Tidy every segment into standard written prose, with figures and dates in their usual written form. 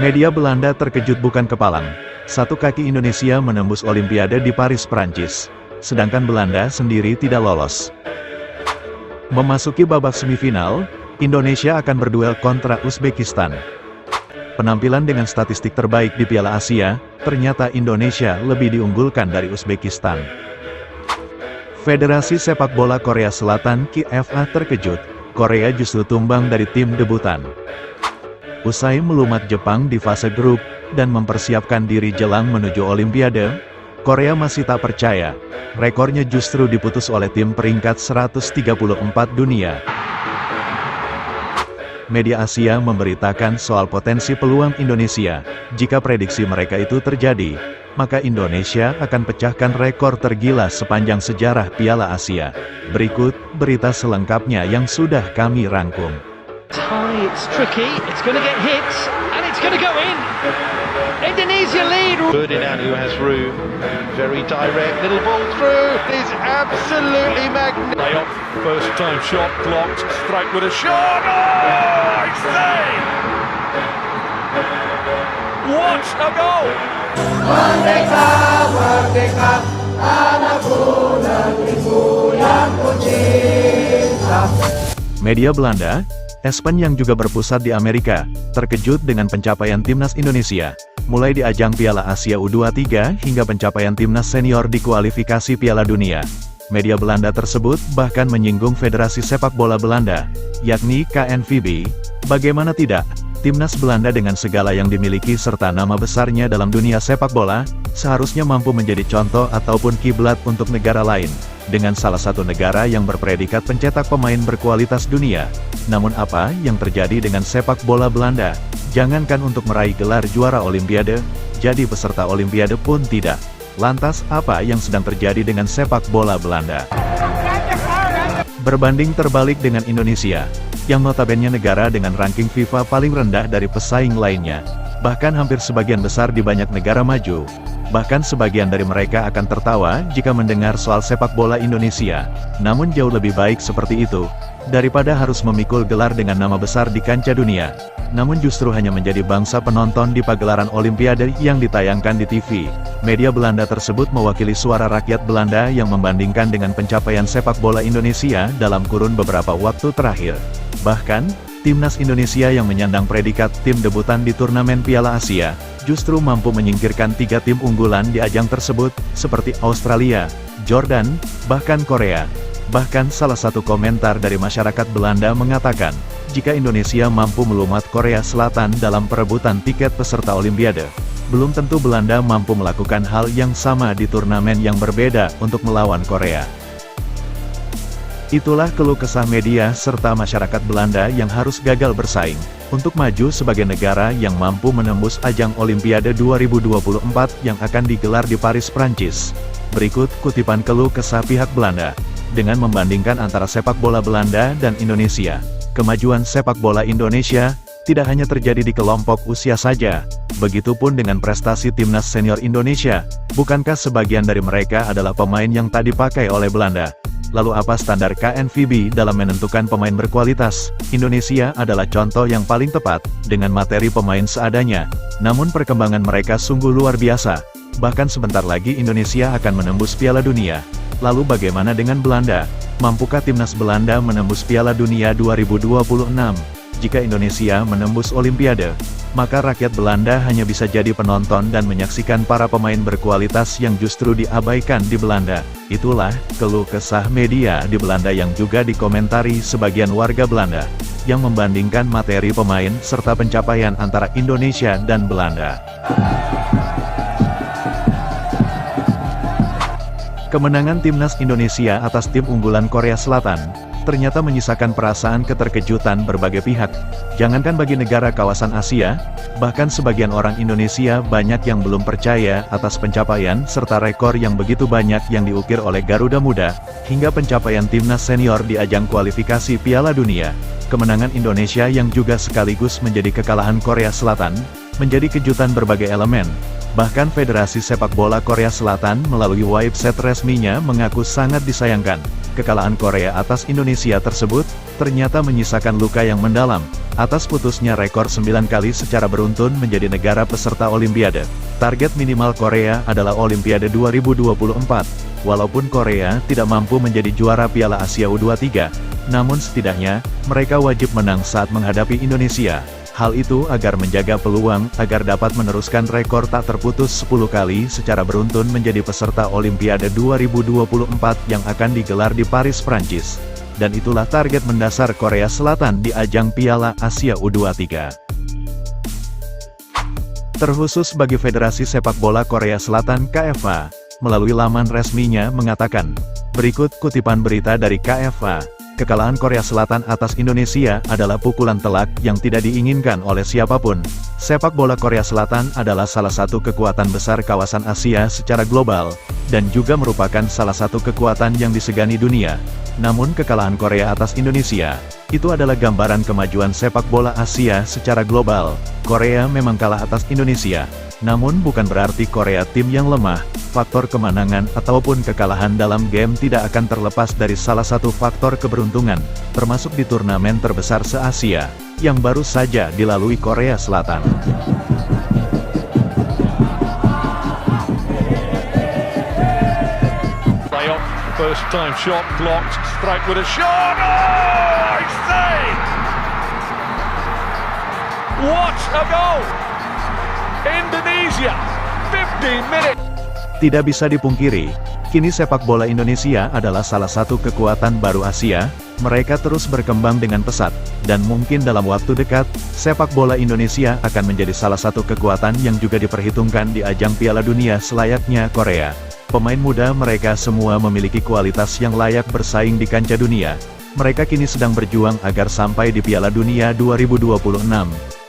Media Belanda terkejut bukan kepalang. Satu kaki Indonesia menembus Olimpiade di Paris, Prancis. Sedangkan Belanda sendiri tidak lolos. Memasuki babak semifinal, Indonesia akan berduel kontra Uzbekistan. Penampilan dengan statistik terbaik di Piala Asia, ternyata Indonesia lebih diunggulkan dari Uzbekistan. Federasi Sepak Bola Korea Selatan (KFA) terkejut, Korea justru tumbang dari tim debutan. Usai melumat Jepang di fase grup, dan mempersiapkan diri jelang menuju Olimpiade, Korea masih tak percaya, rekornya justru diputus oleh tim peringkat 134 dunia. Media Asia memberitakan soal potensi peluang Indonesia. Jika prediksi mereka itu terjadi, maka Indonesia akan pecahkan rekor tergila sepanjang sejarah Piala Asia. Berikut berita selengkapnya yang sudah kami rangkum. It's tricky, it's going to get hit, and it's going to go in. Indonesia lead. Ferdinand, who has room, very direct, little ball through, is absolutely magnificent. Layoff, first time shot blocked, strike with a shot. Oh, I say! What a goal! Merdeka, merdeka, anakku negeriku yang kucinta. Media Belanda, Espen yang juga berpusat di Amerika, terkejut dengan pencapaian timnas Indonesia, mulai di ajang Piala Asia U23 hingga pencapaian timnas senior di kualifikasi Piala Dunia. Media Belanda tersebut bahkan menyinggung Federasi Sepak Bola Belanda, yakni KNVB. Bagaimana tidak, timnas Belanda dengan segala yang dimiliki serta nama besarnya dalam dunia sepak bola, seharusnya mampu menjadi contoh ataupun kiblat untuk negara lain, dengan salah satu negara yang berpredikat pencetak pemain berkualitas dunia. Namun apa yang terjadi dengan sepak bola Belanda? Jangankan untuk meraih gelar juara Olimpiade, jadi peserta Olimpiade pun tidak. Lantas apa yang sedang terjadi dengan sepak bola Belanda? Berbanding terbalik dengan Indonesia, yang notabene negara dengan ranking FIFA paling rendah dari pesaing lainnya. Bahkan hampir sebagian besar di banyak negara maju. Bahkan sebagian dari mereka akan tertawa jika mendengar soal sepak bola Indonesia. Namun jauh lebih baik seperti itu, daripada harus memikul gelar dengan nama besar di kancah dunia, namun justru hanya menjadi bangsa penonton di pagelaran Olimpiade yang ditayangkan di TV. Media Belanda tersebut mewakili suara rakyat Belanda yang membandingkan dengan pencapaian sepak bola Indonesia dalam kurun beberapa waktu terakhir. Bahkan, timnas Indonesia yang menyandang predikat tim debutan di turnamen Piala Asia, justru mampu menyingkirkan 3 tim unggulan di ajang tersebut, seperti Australia, Jordan, bahkan Korea. Bahkan salah satu komentar dari masyarakat Belanda mengatakan, jika Indonesia mampu melumat Korea Selatan dalam perebutan tiket peserta Olimpiade, belum tentu Belanda mampu melakukan hal yang sama di turnamen yang berbeda untuk melawan Korea. Itulah keluh kesah media serta masyarakat Belanda yang harus gagal bersaing, untuk maju sebagai negara yang mampu menembus ajang Olimpiade 2024 yang akan digelar di Paris, Prancis. Berikut kutipan keluh kesah pihak Belanda. Dengan membandingkan antara sepak bola Belanda dan Indonesia, kemajuan sepak bola Indonesia tidak hanya terjadi di kelompok usia saja, begitupun dengan prestasi timnas senior Indonesia. Bukankah sebagian dari mereka adalah pemain yang tak dipakai oleh Belanda? Lalu apa standar KNVB dalam menentukan pemain berkualitas? Indonesia adalah contoh yang paling tepat, dengan materi pemain seadanya. Namun perkembangan mereka sungguh luar biasa. Bahkan sebentar lagi Indonesia akan menembus Piala Dunia. Lalu bagaimana dengan Belanda? Mampukah timnas Belanda menembus Piala Dunia 2026? Jika Indonesia menembus Olimpiade, maka rakyat Belanda hanya bisa jadi penonton dan menyaksikan para pemain berkualitas yang justru diabaikan di Belanda. Itulah keluh kesah media di Belanda yang juga dikomentari sebagian warga Belanda, yang membandingkan materi pemain serta pencapaian antara Indonesia dan Belanda. Kemenangan timnas Indonesia atas tim unggulan Korea Selatan, ternyata menyisakan perasaan keterkejutan berbagai pihak. Jangankan bagi negara kawasan Asia, bahkan sebagian orang Indonesia banyak yang belum percaya atas pencapaian serta rekor yang begitu banyak yang diukir oleh Garuda Muda, hingga pencapaian timnas senior di ajang kualifikasi Piala Dunia. Kemenangan Indonesia yang juga sekaligus menjadi kekalahan Korea Selatan, menjadi kejutan berbagai elemen. Bahkan Federasi Sepak Bola Korea Selatan melalui website resminya mengaku sangat disayangkan, kekalahan Korea atas Indonesia tersebut, ternyata menyisakan luka yang mendalam, atas putusnya rekor 9 kali secara beruntun menjadi negara peserta Olimpiade. Target minimal Korea adalah Olimpiade 2024. Walaupun Korea tidak mampu menjadi juara Piala Asia U23, namun setidaknya, mereka wajib menang saat menghadapi Indonesia. Hal itu agar menjaga peluang, agar dapat meneruskan rekor tak terputus 10 kali secara beruntun menjadi peserta Olimpiade 2024 yang akan digelar di Paris, Prancis. Dan itulah target mendasar Korea Selatan di ajang Piala Asia U23. Terkhusus bagi Federasi Sepak Bola Korea Selatan KFA, melalui laman resminya mengatakan, berikut kutipan berita dari KFA, kekalahan Korea Selatan atas Indonesia adalah pukulan telak yang tidak diinginkan oleh siapapun. Sepak bola Korea Selatan adalah salah satu kekuatan besar kawasan Asia secara global, dan juga merupakan salah satu kekuatan yang disegani dunia. Namun kekalahan Korea atas Indonesia, itu adalah gambaran kemajuan sepak bola Asia secara global. Korea memang kalah atas Indonesia, namun bukan berarti Korea tim yang lemah. Faktor kemenangan ataupun kekalahan dalam game tidak akan terlepas dari salah satu faktor keberuntungan, termasuk di turnamen terbesar se-Asia, yang baru saja dilalui Korea Selatan. First time shot blocked, strike with a shot. Oh, it's saved! What a goal! Indonesia, 15 minutes. Tidak bisa dipungkiri, kini sepak bola Indonesia adalah salah satu kekuatan baru Asia. Mereka terus berkembang dengan pesat, dan mungkin dalam waktu dekat, sepak bola Indonesia akan menjadi salah satu kekuatan yang juga diperhitungkan di ajang Piala Dunia selayaknya Korea. Pemain muda mereka semua memiliki kualitas yang layak bersaing di kancah dunia. Mereka kini sedang berjuang agar sampai di Piala Dunia 2026.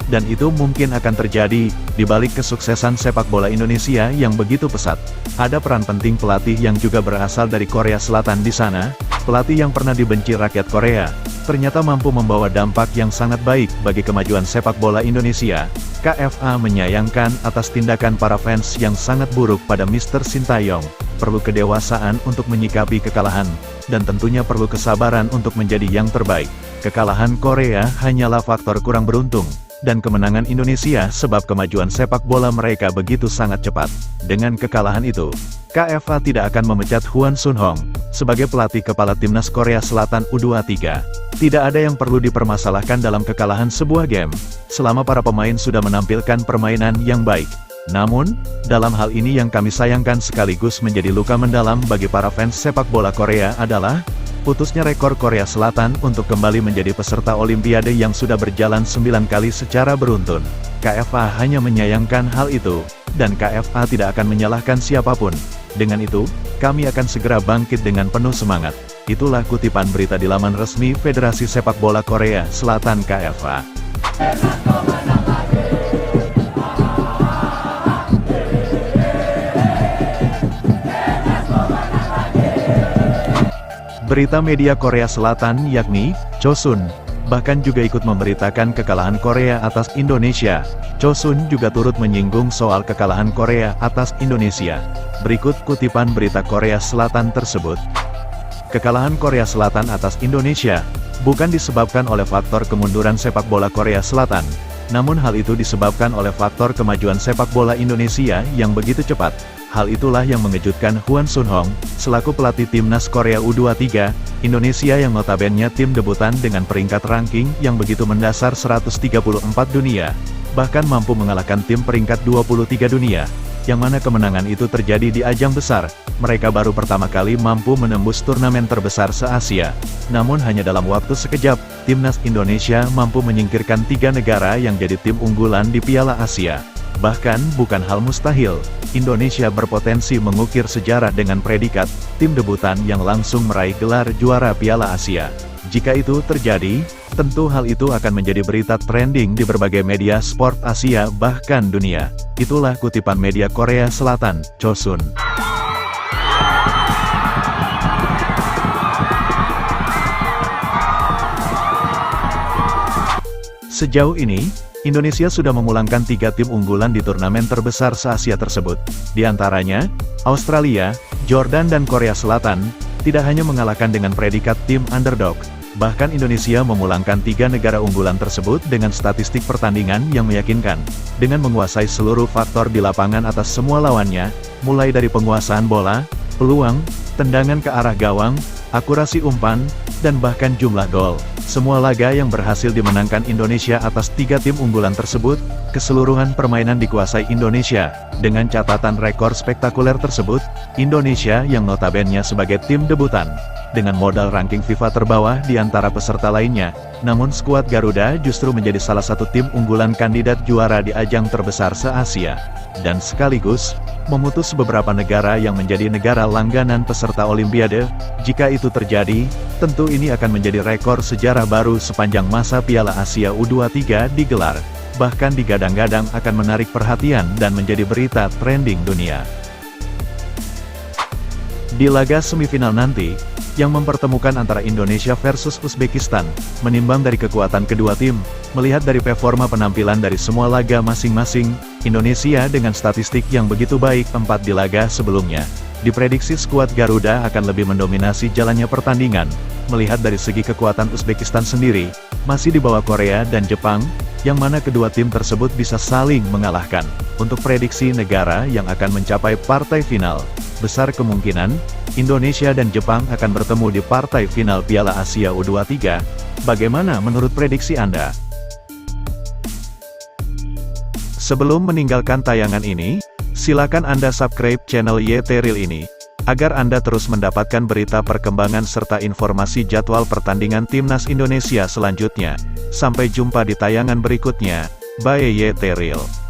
Dan itu mungkin akan terjadi, di balik kesuksesan sepak bola Indonesia yang begitu pesat. Ada peran penting pelatih yang juga berasal dari Korea Selatan di sana. Pelatih yang pernah dibenci rakyat Korea, ternyata mampu membawa dampak yang sangat baik bagi kemajuan sepak bola Indonesia. KFA menyayangkan atas tindakan para fans yang sangat buruk pada Mr. Sintayong. Perlu kedewasaan untuk menyikapi kekalahan, dan tentunya perlu kesabaran untuk menjadi yang terbaik. Kekalahan Korea hanyalah faktor kurang beruntung, dan kemenangan Indonesia sebab kemajuan sepak bola mereka begitu sangat cepat. Dengan kekalahan itu, KFA tidak akan memecat Hwang Sun-hong sebagai pelatih kepala timnas Korea Selatan U23. Tidak ada yang perlu dipermasalahkan dalam kekalahan sebuah game, selama para pemain sudah menampilkan permainan yang baik. Namun, dalam hal ini yang kami sayangkan sekaligus menjadi luka mendalam bagi para fans sepak bola Korea adalah putusnya rekor Korea Selatan untuk kembali menjadi peserta Olimpiade yang sudah berjalan 9 kali secara beruntun. KFA hanya menyayangkan hal itu, dan KFA tidak akan menyalahkan siapapun. Dengan itu, kami akan segera bangkit dengan penuh semangat. Itulah kutipan berita di laman resmi Federasi Sepak Bola Korea Selatan KFA. Berita media Korea Selatan yakni Chosun bahkan juga ikut memberitakan kekalahan Korea atas Indonesia. Chosun juga turut menyinggung soal kekalahan Korea atas Indonesia. Berikut kutipan berita Korea Selatan tersebut. Kekalahan Korea Selatan atas Indonesia bukan disebabkan oleh faktor kemunduran sepak bola Korea Selatan, namun hal itu disebabkan oleh faktor kemajuan sepak bola Indonesia yang begitu cepat. Hal itulah yang mengejutkan Hwang Sun-hong, selaku pelatih timnas Korea U23, Indonesia yang notabene tim debutan dengan peringkat ranking yang begitu mendasar 134 dunia, bahkan mampu mengalahkan tim peringkat 23 dunia, yang mana kemenangan itu terjadi di ajang besar. Mereka baru pertama kali mampu menembus turnamen terbesar se-Asia. Namun hanya dalam waktu sekejap, timnas Indonesia mampu menyingkirkan 3 negara yang jadi tim unggulan di Piala Asia. Bahkan, bukan hal mustahil, Indonesia berpotensi mengukir sejarah dengan predikat tim debutan yang langsung meraih gelar juara Piala Asia. Jika itu terjadi, tentu hal itu akan menjadi berita trending di berbagai media sport Asia bahkan dunia. Itulah kutipan media Korea Selatan, Chosun. Sejauh ini, Indonesia sudah memulangkan 3 tim unggulan di turnamen terbesar se-Asia tersebut. Di antaranya, Australia, Jordan dan Korea Selatan, tidak hanya mengalahkan dengan predikat tim underdog, Bahkan Indonesia memulangkan 3 negara unggulan tersebut dengan statistik pertandingan yang meyakinkan, dengan menguasai seluruh faktor di lapangan atas semua lawannya, mulai dari penguasaan bola, peluang, tendangan ke arah gawang, akurasi umpan, dan bahkan jumlah gol. Semua laga yang berhasil dimenangkan Indonesia atas 3 tim unggulan tersebut, keseluruhan permainan dikuasai Indonesia. Dengan catatan rekor spektakuler tersebut, Indonesia yang notabene sebagai tim debutan, dengan modal ranking FIFA terbawah di antara peserta lainnya, namun skuad Garuda justru menjadi salah satu tim unggulan kandidat juara di ajang terbesar se-Asia, dan sekaligus memutus beberapa negara yang menjadi negara langganan peserta Olimpiade. Jika itu terjadi, tentu ini akan menjadi rekor sejarah baru sepanjang masa Piala Asia U23 digelar, bahkan digadang-gadang akan menarik perhatian dan menjadi berita trending dunia. Di laga semifinal nanti, yang mempertemukan antara Indonesia versus Uzbekistan, menimbang dari kekuatan kedua tim, melihat dari performa penampilan dari semua laga masing-masing, Indonesia dengan statistik yang begitu baik 4 di laga sebelumnya, diprediksi skuad Garuda akan lebih mendominasi jalannya pertandingan. Melihat dari segi kekuatan Uzbekistan sendiri, masih di bawah Korea dan Jepang, yang mana kedua tim tersebut bisa saling mengalahkan. Untuk prediksi negara yang akan mencapai partai final, besar kemungkinan Indonesia dan Jepang akan bertemu di partai final Piala Asia U23. Bagaimana menurut prediksi Anda? Sebelum meninggalkan tayangan ini, silakan Anda subscribe channel YT Real ini, agar Anda terus mendapatkan berita perkembangan serta informasi jadwal pertandingan Timnas Indonesia selanjutnya. Sampai jumpa di tayangan berikutnya. Bye YT Real.